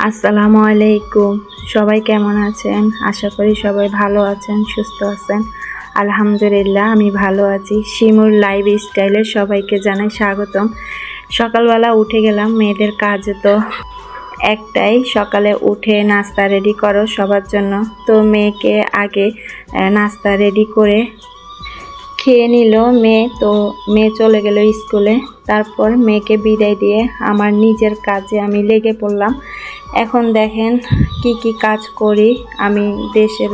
আসসালামু আলাইকুম। সবাই কেমন আছেন? আশা করি সবাই ভালো আছেন, সুস্থ আছেন। আলহামদুলিল্লাহ আমি ভালো আছি। শিমুর লাইফ স্টাইলে সবাইকে জানাই স্বাগতম। সকালবেলা উঠে গেলাম, মেয়েদের কাজ তো একটাই, সকালে উঠে নাস্তা রেডি করো সবার জন্য। তো মেয়েকে আগে নাস্তা রেডি করে খেয়ে নিল মেয়ে। তো মেয়ে চলে গেল স্কুলে। তারপর মেয়েকে বিদায় দিয়ে আমার নিজের কাজে আমি লেগে পড়লাম। এখন দেখেন কি কি কাজ করি। আমি দেশের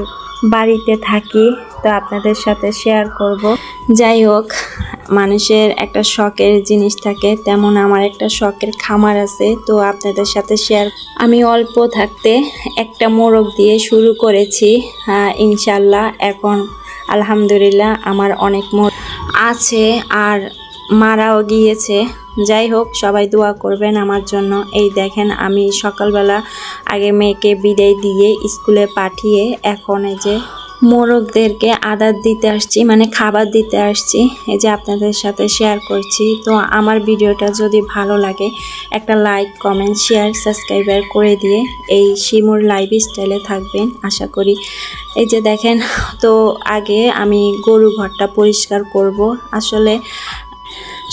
বাড়িতে থাকি, তো আপনাদের সাথে শেয়ার করব। যাই হোক, মানুষের একটা শখের জিনিস থাকে, তেমন আমার একটা শখের খামার আছে, তো আপনাদের সাথে শেয়ার। আমি অল্প থাকতে একটা মোরগ দিয়ে শুরু করেছি, ইনশাল্লাহ এখন আলহামদুলিল্লাহ আমার অনেক মোরগ আছে আর মারাও গিয়েছে। যাই হোক, সবাই দোয়া করবেন আমার জন্য। এই দেখেন, আমি সকালবেলা আগে মেয়েকে বিদায় দিয়ে স্কুলে পাঠিয়ে এখন এই যে মোরগদেরকে আদার দিতে আসছি, মানে খাবার দিতে আসছি। এই যে আপনাদের সাথে শেয়ার করছি। তো আমার ভিডিওটা যদি ভালো লাগে একটা লাইক, কমেন্ট, শেয়ার, সাবস্ক্রাইবার করে দিয়ে এই শিমুর লাইফ স্টাইলে থাকবেন আশা করি। এই যে দেখেন, তো আগে আমি গরু ঘরটা পরিষ্কার করব। আসলে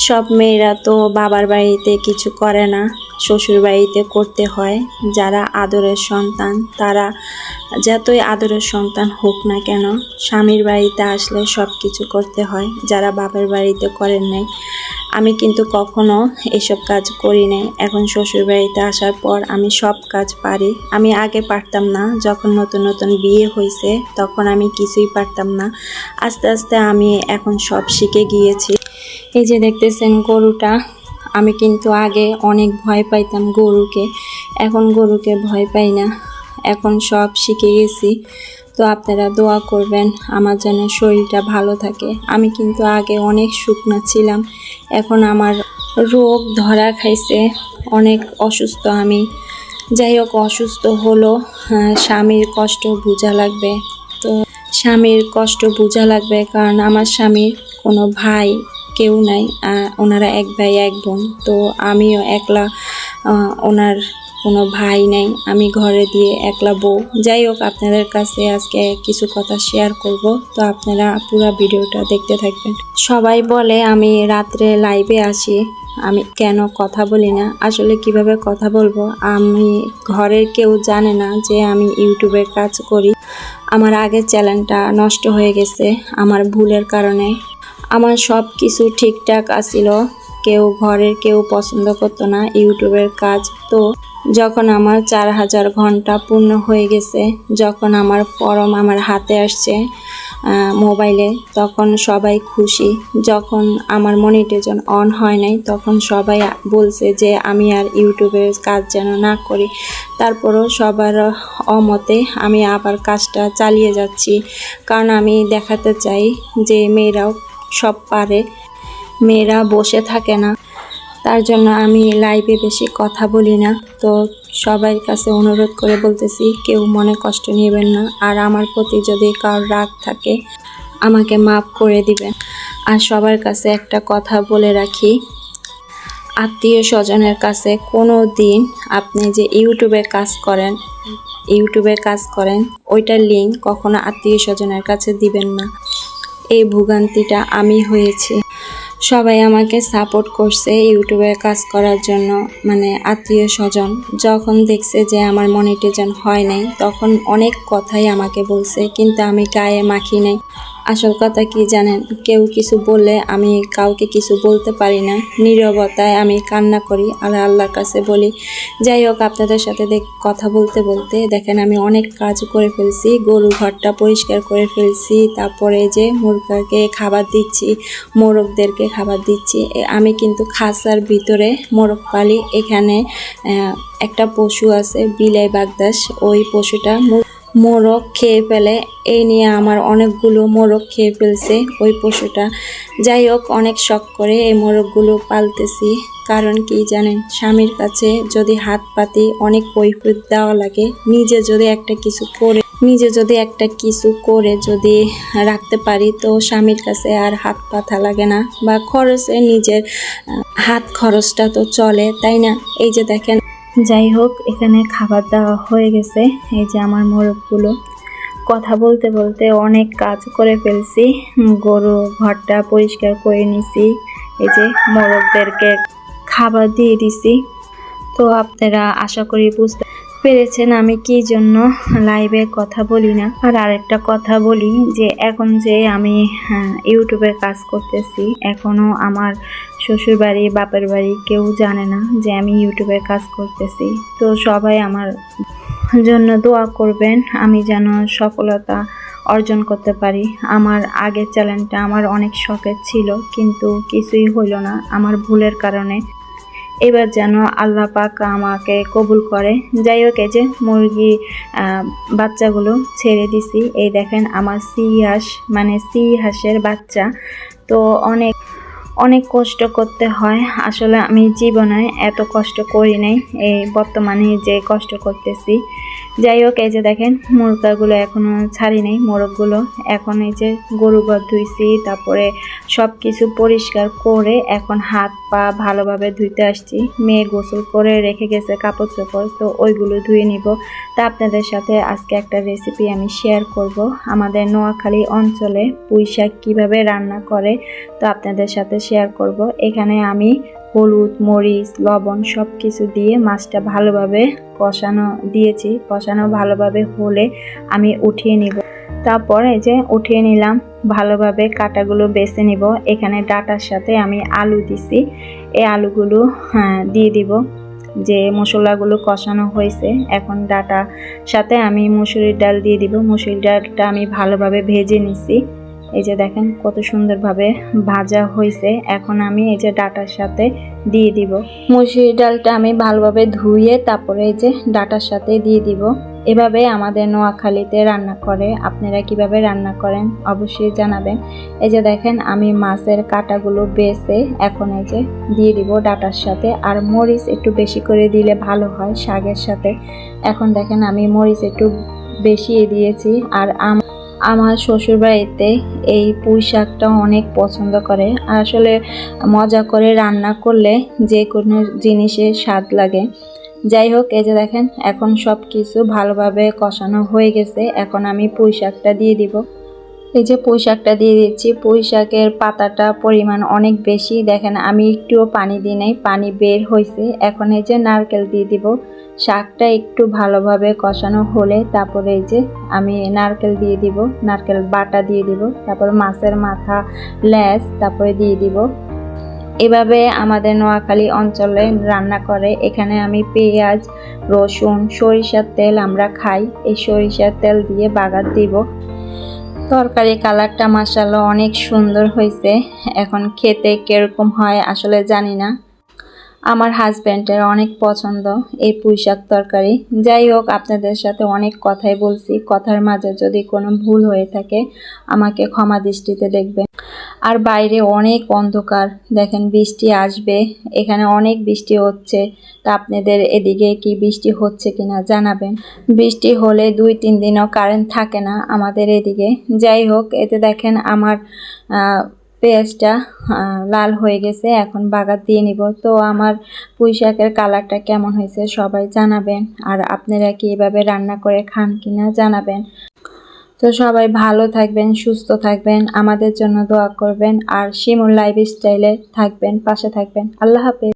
সব মেয়েরা তো বাবার বাড়িতে কিছু করে না, শ্বশুর বাড়িতে করতে হয়। যারা আদরের সন্তান, তারা যতই আদরের সন্তান হোক না কেন, স্বামীর বাড়িতে আসলে সব কিছু করতে হয়, যারা বাবার বাড়িতে করেন নাই। আমি কিন্তু কখনো এসব কাজ করি নাই। এখন শ্বশুর বাড়িতে আসার পর আমি সব কাজ পারি। আমি আগে পারতাম না, যখন নতুন নতুন বিয়ে হয়েছে তখন আমি কিছুই পারতাম না। আস্তে আস্তে আমি এখন সব শিখে গিয়েছি। এই যে দেখতেছেন গরুটা, আমি কিন্তু আগে অনেক ভয় পাইতাম গরুকে, এখন গরুকে ভয় পাই না, এখন সব শিখে গেছি। তো আপনারা দোয়া করবেন আমার যেন শরীরটা ভালো থাকে। আমি কিন্তু আগে অনেক শুকনো ছিলাম, এখন আমার রোগ ধরা খাইছে, অনেক অসুস্থ আমি। যাই হোক, অসুস্থ হলো, স্বামীর কষ্ট বোঝা লাগবে। তো স্বামীর কষ্ট বোঝা লাগবে, কারণ আমার স্বামীর কোনো ভাই কেউ নাই, ওনারা এক ভাই এক বোন। তো আমিও একলা, ওনার কোনো ভাই নাই, আমি ঘরে দিয়ে একলা বউ। যাই হোক, আপনাদের কাছে আজকে কিছু কথা শেয়ার করব, তো আপনারা পুরো ভিডিওটা দেখতে থাকবেন। সবাই বলে আমি রাত্রে লাইভে আসি, আমি কেন কথা বলি না। আসলে কিভাবে কথা বলবো, আমি ঘরের কেউ জানে না যে আমি ইউটিউবের কাজ করি। আমার আগের চ্যানেলটা নষ্ট হয়ে গেছে আমার ভুলের কারণে। আমার সব কিছু ঠিকঠাক আসিল, ঘরের কেউ পছন্দ করতো না ইউটিউবের কাজ। তো যখন আমার 4000 ঘন্টা পূর্ণ হয়ে গেছে, যখন আমার ফর্ম আমার হাতে আসছে মোবাইলে, তখন সবাই খুশি। যখন আমার মনিটাইজেশন অন হয় নাই, তখন সবাই বলছে যে আমি আর ইউটিউবের কাজ যেন না করি। তারপরও সবার অমতে আমি আবার কাজটা চালিয়ে যাচ্ছি, কারণ আমি দেখাতে চাই যে মেয়েরাও সব পারে, মেয়েরা বসে থাকে না। তার জন্য আমি লাইভে বেশি কথা বলি না। তো সবার কাছে অনুরোধ করে বলতেছি, কেউ মনে কষ্ট নেবেন না, আর আমার প্রতি যদি কারোর রাগ থাকে আমাকে মাফ করে দিবেন। আর সবার কাছে একটা কথা বলে রাখি, আত্মীয় স্বজনের কাছে কোনো দিন আপনি যে ইউটিউবে কাজ করেন ওইটার লিঙ্ক কখনো আত্মীয় স্বজনের কাছে দিবেন না। এই ভোগান্তিটা আমি হয়েছি। সবাই আমাকে সাপোর্ট করছে ইউটিউবে কাজ করার জন্য, মানে আত্মীয় স্বজন যখন দেখছে যে আমার মনিটাইজেশন হয় নাই, তখন অনেক কথাই আমাকে বলছে, কিন্তু আমি গায়ে মাখি নাই। আসল কথা কি জানেন, কেউ কিছু বললে আমি কাউকে কিছু বলতে পারি না, নীরবতায় আমি কান্না করি আর আল্লাহর কাছে বলি। যাই হোক, আপনাদের সাথে কথা বলতে বলতে দেখেন আমি অনেক কাজ করে ফেলছি। গরু ঘরটা পরিষ্কার করে ফেলছি, তারপরে যে মুরগাকে খাবার দিচ্ছি, মোরগদেরকে খাবার দিচ্ছি। আমি কিন্তু খাঁচার ভিতরে মোরগ পালি। এখানে একটা পশু আছে বিলাই বাগদাস, ওই পশুটা মোরগ খেয়ে ফেলে। এই নিয়ে আমার অনেকগুলো মোরগ খেয়ে ফেলছে ওই পশুটা। যাই হোক, অনেক শখ করে এই মোরগগুলো পালতেছি। কারণ কি জানেন, স্বামীর কাছে যদি হাত পাতি অনেক কৈফিয়ত দেওয়া লাগে। নিজে যদি একটা কিছু করে যদি রাখতে পারি, তো স্বামীর কাছে আর হাত পাতা লাগে না, বা খরচে নিজের হাত খরচটা তো চলে, তাই না? এই যে দেখেন যাই হোক, এখানে খাবার দেওয়া হয়ে গেছে। এই যে আমার মোরগগুলো, কথা বলতে বলতে অনেক কাজ করে ফেলছি। গরু ঘরটা পরিষ্কার করে নিছি, এই যে মোরগদেরকে খাবার দিয়ে দিছি। তো আপনারা আশা করি বুঝতে পেরেছেন আমি কি জন্য লাইভে কথা বলি না। আর আরেকটা কথা বলি যে এখন যে আমি ইউটিউবে কাজ করতেছি, এখনো আমার শ্বশুর বাড়ি বাপের বাড়ি কেউ জানে না যে আমি ইউটিউবে কাজ করতেছি। তো সবাই আমার জন্য দোয়া করবেন, আমি যেন সফলতা অর্জন করতে পারি। আমার আগের চ্যানেলটা আমার অনেক শখের ছিল, কিন্তু কিছুই হইল না আমার ভুলের কারণে। এবার যেন আল্লাহ পাক আমাকে কবুল করে। যাই হোক, এই যে মুরগি বাচ্চাগুলো ছেড়ে দিছি। এই দেখেন আমার সি হাঁসের বাচ্চা। তো অনেক অনেক কষ্ট করতে হয়, আসলে আমি জীবনে এত কষ্ট করি নাই, এই বর্তমানে যে কষ্ট করতেছি। যাই হোক, এই যে দেখেন মুরগাগুলো এখনও ছাড়ি নাই, মোরগগুলো। এখন এই যে গরু ঘর ধুইছি, তারপরে সব কিছু পরিষ্কার করে এখন হাত পা ভালোভাবে ধুইতে আসছি। মেয়ে গোসল করে রেখে গেছে কাপড় চোপড়, তো ওইগুলো ধুয়ে নিব। তা আপনাদের সাথে আজকে একটা রেসিপি আমি শেয়ার করব, আমাদের নোয়াখালী অঞ্চলে পুঁই শাক কীভাবে রান্না করে, তো আপনাদের সাথে শেয়ার করব। এখানে আমি হলুদ মরিচ লবণ সব কিছু দিয়ে মাছটা ভালোভাবে কষানো দিয়েছি। কষানো ভালোভাবে হলে আমি উঠিয়ে নিব। তারপর এই যে উঠিয়ে নিলাম, ভালোভাবে কাটাগুলো বেছে নিব। এখানে ডাটার সাথে আমি আলু দিছি, এই আলুগুলো দিয়ে দিব। যে মশলাগুলো কষানো হয়েছে, এখন ডাটার সাথে আমি মুসুরির ডাল দিয়ে দিব। মুসুরির ডালটা আমি ভালোভাবে ভেজে নিছি। এই যে দেখেন কত সুন্দরভাবে ভাজা হয়েছে। এখন আমি এই যে ডাটার সাথে দিয়ে দিব। মুসুরির ডালটা আমি ভালোভাবে ধুয়ে তারপরে এই যে ডাটার সাথে দিয়ে দিব। এভাবে আমাদের নোয়াখালীতে রান্না করে, আপনারা কিভাবে রান্না করেন অবশ্যই জানাবেন। এই যে দেখেন আমি মাছের কাঁটাগুলো বেছে এখন এই যে দিয়ে দিব ডাটার সাথে। আর মরিচ একটু বেশি করে দিলে ভালো হয় শাকের সাথে। এখন দেখেন আমি মরিচ একটু বেশি দিয়েছি। আর আমার শ্বশুরবাড়িতে এই পুঁই শাকটা অনেক পছন্দ করে। আসলে মজা করে রান্না করলে যে কোনো জিনিসের স্বাদ লাগে। যাই হোক, এই যে দেখেন এখন সব কিছু ভালোভাবে কষানো হয়ে গেছে। এখন আমি পুঁই শাকটা দিয়ে দিব। এই যে পুঁই শাকটা দিয়ে দিচ্ছি। পুঁই শাকের পাতাটা পরিমাণ অনেক বেশি, দেখেন আমি একটুও পানি দিই নাই, পানি বের হয়েছে। এখন এই যে নারকেল দিয়ে দিব। শাকটা একটু ভালোভাবে কষানো হলে তারপরে এই যে আমি নারকেল দিয়ে দিব, নারকেল বাটা দিয়ে দিব, তারপর মাছের মাথা লেজ তারপরে দিয়ে দিব। এভাবে আমাদের নোয়াখালী অঞ্চলে রান্না করে। এখানে আমি পেঁয়াজ রসুন সরিষার তেল আমরা খাই, এই সরিষার তেল দিয়ে বাগার দিব। তরকারি কালারটা মাশাআল্লাহ অনেক সুন্দর হয়েছে। এখন খেতে কিরকম হয় আসলে জানি না, আমার হাজব্যান্ডের অনেক পছন্দ এই পুঁই শাক তরকারি। যাই হোক, আপনাদের সাথে অনেক কথাই বলছি, কথার মাঝে যদি কোনো ভুল হয়ে থাকে আমাকে ক্ষমা দৃষ্টিতে দেখবেন। আর বাইরে অনেক অন্ধকার, দেখেন বৃষ্টি আসবে, এখানে অনেক বৃষ্টি হচ্ছে। তা আপনাদের এদিকে কি বৃষ্টি হচ্ছে কিনা জানাবেন। বৃষ্টি হলে 2-3 দিনও কারেন্ট থাকে না আমাদের এদিকে। যাই হোক, এতে দেখেন আমার পেঁয়াজটা লাল হয়ে গেছে, এখন বাগার দিয়ে নিব। তো আমার পুঁই শাকের কালারটা কেমন হয়েছে সবাই জানাবেন। আর আপনারা কি এভাবে রান্না করে খান কিনা জানাবেন। তো সবাই ভালো থাকবেন, সুস্থ থাকবেন, আমাদের জন্য দোয়া করবেন। আর শিমুল লাইফস্টাইলে থাকবেন, পাশে থাকবেন। আল্লাহ হাফেজ।